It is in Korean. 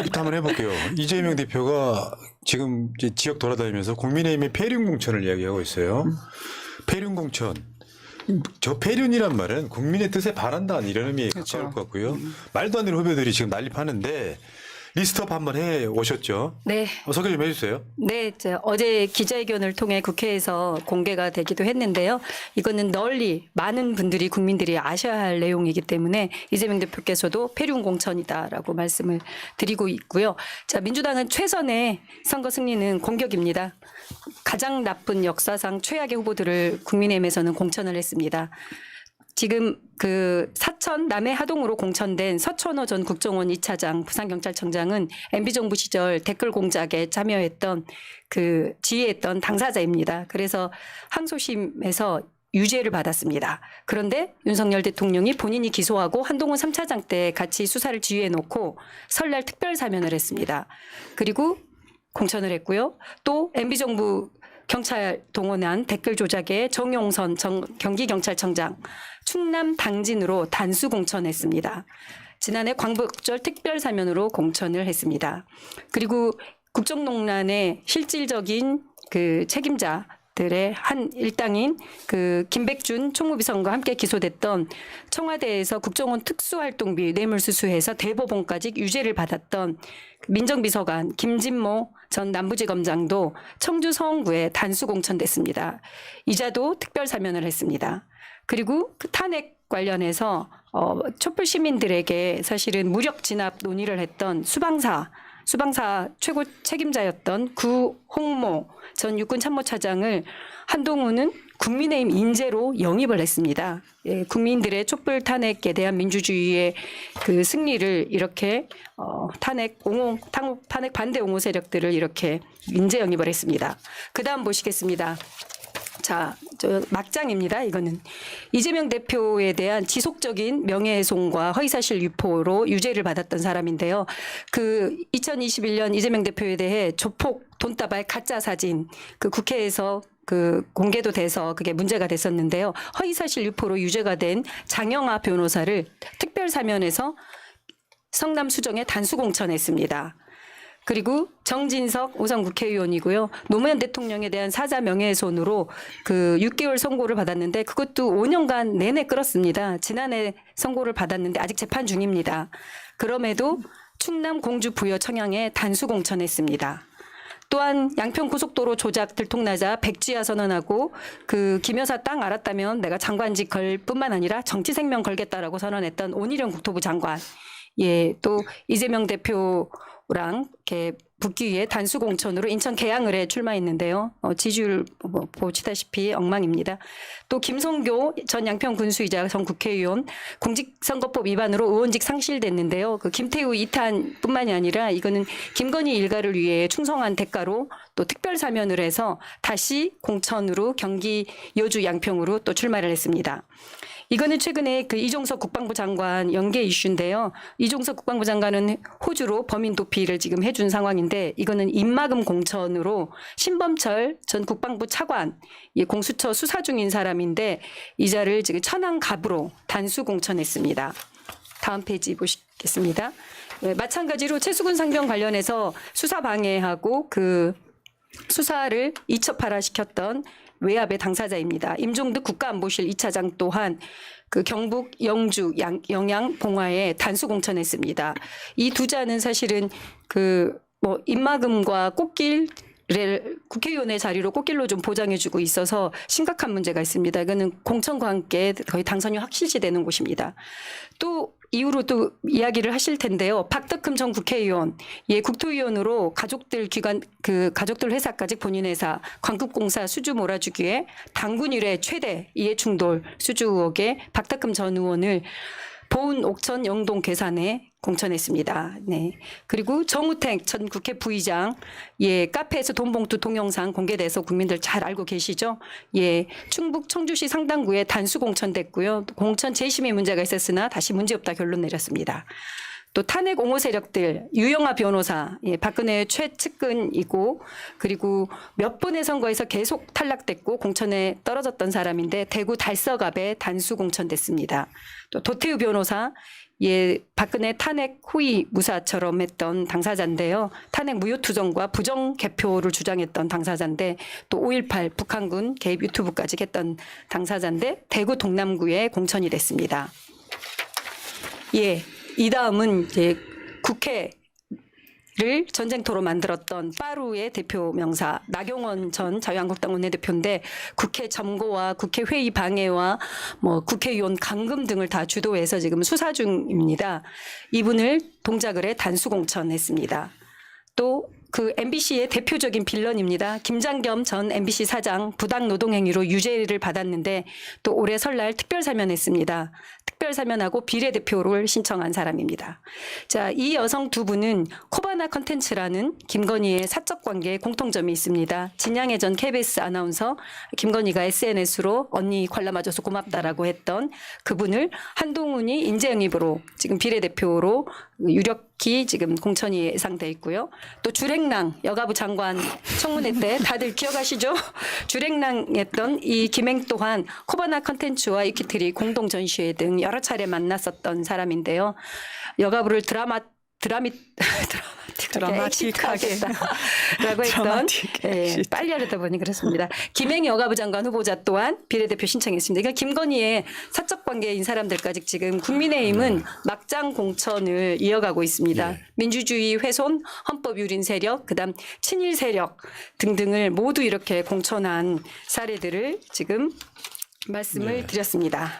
얘기부터 한번 해볼게요. 이재명 대표가 지금 이제 지역 돌아다니면서 국민의힘의 폐륜공천을 이야기하고 있어요. 폐륜공천. 저 폐륜이란 말은 국민의 뜻에 반한다 이런 의미에 가까울 것 같고요. 말도 안 되는 후배들이 지금 난립하는데 리스트업 한번 해 오셨죠? 네. 소개 좀 해주세요. 네, 어제 기자회견을 통해 국회에서 공개가 되기도 했는데요. 이거는 널리 많은 분들이 국민들이 아셔야 할 내용이기 때문에 이재명 대표께서도 폐륜 공천이다라고 말씀을 드리고 있고요. 자, 민주당은 최선의 선거 승리는 공격입니다. 가장 나쁜 역사상 최악의 후보들을 국민의힘에서는 공천을 했습니다. 지금 그 사천 남해 하동으로 공천된 서천호 전 국정원 2차장 부산경찰청장은 MB정부 시절 댓글 공작에 참여했던 그 지휘했던 당사자입니다. 그래서 항소심에서 유죄를 받았습니다. 그런데 윤석열 대통령이 본인이 기소하고 한동훈 3차장 때 같이 수사를 지휘해 놓고 설날 특별 사면을 했습니다. 그리고 공천을 했고요. 또 MB정부 경찰 동원한 댓글 조작에 정용선 경기경찰청장 충남 당진으로 단수 공천했습니다. 지난해 광복절 특별사면으로 공천을 했습니다. 그리고 국정농단의 실질적인 그 책임자들의 한 일당인 그 김백준 총무비서관과 함께 기소됐던 청와대에서 국정원 특수활동비 뇌물수수해서 대법원까지 유죄를 받았던 민정비서관 김진모 전 남부지검장도 청주 서원구에 단수 공천됐습니다. 이자도 특별 사면을 했습니다. 그리고 그 탄핵 관련해서 촛불 시민들에게 사실은 무력 진압 논의를 했던 수방사 최고 책임자였던 구홍모 전 육군 참모차장을 한동훈은 국민의힘 인재로 영입을 했습니다. 예, 국민들의 촛불 탄핵에 대한 민주주의의 그 승리를 이렇게 탄핵 반대 옹호 세력들을 이렇게 인재 영입을 했습니다. 그다음 보시겠습니다. 자, 저 막장입니다. 이거는 이재명 대표에 대한 지속적인 명예훼손과 허위사실 유포로 유죄를 받았던 사람인데요. 그 2021년 이재명 대표에 대해 조폭 돈다발 가짜 사진 그 국회에서 그 공개도 돼서 그게 문제가 됐었는데요. 허위사실 유포로 유죄가 된 장영아 변호사를 특별 사면에서 성남 수정에 단수 공천했습니다. 그리고 정진석 오선 국회의원이고요. 노무현 대통령에 대한 사자 명예훼손으로 그 6개월 선고를 받았는데 그것도 5년간 내내 끌었습니다. 지난해 선고를 받았는데 아직 재판 중입니다. 그럼에도 충남 공주 부여 청양에 단수 공천했습니다. 또한 양평 고속도로 조작 들통나자 백지화 선언하고 그 김 여사 땅 알았다면 내가 장관직 걸 뿐만 아니라 정치 생명 걸겠다라고 선언했던 온일영 국토부 장관. 예, 또 이재명 대표랑 이렇게 붙기 위해 단수 공천으로 인천 계양을에 출마했는데요. 지지율 보시다시피 엉망입니다. 또 김성교 전 양평 군수이자 전 국회의원 공직선거법 위반으로 의원직 상실됐는데요. 그 김태우 2탄뿐만이 아니라 이거는 김건희 일가를 위해 충성한 대가로 또 특별 사면을 해서 다시 공천으로 경기 여주 양평으로 또 출마를 했습니다. 이거는 최근에 그 이종석 국방부 장관 연계 이슈인데요. 이종석 국방부 장관은 호주로 범인 도피를 지금 해준 상황인데 이거는 입막음 공천으로 신범철 전 국방부 차관 공수처 수사 중인 사람인데 이자를 지금 천안갑으로 단수 공천했습니다. 다음 페이지 보시겠습니다. 네, 마찬가지로 최수근 상병 관련해서 수사 방해하고 그 수사를 이첩하라 외압의 당사자입니다. 임종득 국가안보실 2차장 또한 그 경북 영주 영양 봉화에 단수 공천했습니다. 이 두 자는 사실은 그 입막음과 꽃길 국회의원의 자리로 꽃길로 좀 보장해주고 있어서 심각한 문제가 있습니다. 이거는 공천과 함께 거의 당선이 확실시되는 곳입니다. 또 이후로 또 이야기를 하실 텐데요. 박덕흠 전 국회의원, 국토위원으로 가족들 회사까지 본인 회사 광급공사 수주 몰아주기에 당군 이래 최대 이해충돌 수주 의혹에 박덕흠 전 의원을 보은 옥천 영동 괴산에 공천했습니다. 네. 그리고 정우택 전 국회 부의장, 카페에서 돈 봉투 동영상 공개돼서 국민들 잘 알고 계시죠? 충북 청주시 상당구에 단수 공천됐고요. 공천 재심의 문제가 있었으나 다시 문제없다 결론 내렸습니다. 또 탄핵 옹호 세력들 유영아 변호사, 예, 박근혜의 최측근이고 그리고 몇 번의 선거에서 계속 탈락됐고 공천에 떨어졌던 사람인데 대구 달서갑에 단수 공천됐습니다. 또 도태우 변호사, 예, 박근혜 탄핵 후위 무사처럼 했던 당사자인데요. 탄핵 무효투정과 부정 개표를 주장했던 당사자인데 또 5.18 북한군 개입 유튜브까지 했던 당사자인데 대구 동남구에 공천이 됐습니다. 예, 이 다음은 이제 국회를 전쟁터로 만들었던 빠루의 대표 명사 나경원 전 자유한국당 원내대표인데 국회 점거와 국회 회의 방해와 뭐 국회의원 감금 등을 다 주도해서 지금 수사 중입니다. 이분을 동작을 해 단수 공천했습니다. 또 그 MBC의 대표적인 빌런입니다. 김장겸 전 MBC 사장 부당 노동 행위로 유죄를 받았는데 또 올해 설날 특별 사면했습니다. 특별 사면하고 비례대표를 신청한 사람입니다. 자, 이 여성 두 분은 코바나 컨텐츠라는 김건희의 사적 관계에 공통점이 있습니다. 진양의 전 KBS 아나운서 김건희가 SNS로 언니 관람와줘서 고맙다라고 했던 그분을 한동훈이 인재영입으로 지금 비례대표로 유력히 지금 공천이 예상돼 있고요. 또 주랭랑 여가부 장관 청문회 때 다들 기억하시죠? 주랭랑했던 이 김행 또한 코바나 컨텐츠와 이키트리 공동 전시회 등 여러 차례 만났었던 사람인데요. 여가부를 드라마틱하게라고 했던 예, 빨리 하려다 보니 그렇습니다. 김행 여가부 장관 후보자 또한 비례대표 신청했습니다. 그러니까 김건희의 사적 관계인 사람들까지 지금 국민의힘은 막장 공천을 이어가고 있습니다. 예. 민주주의 훼손, 헌법 유린 세력, 그다음 친일 세력 등등을 모두 이렇게 공천한 사례들을 지금 말씀을 네. 드렸습니다.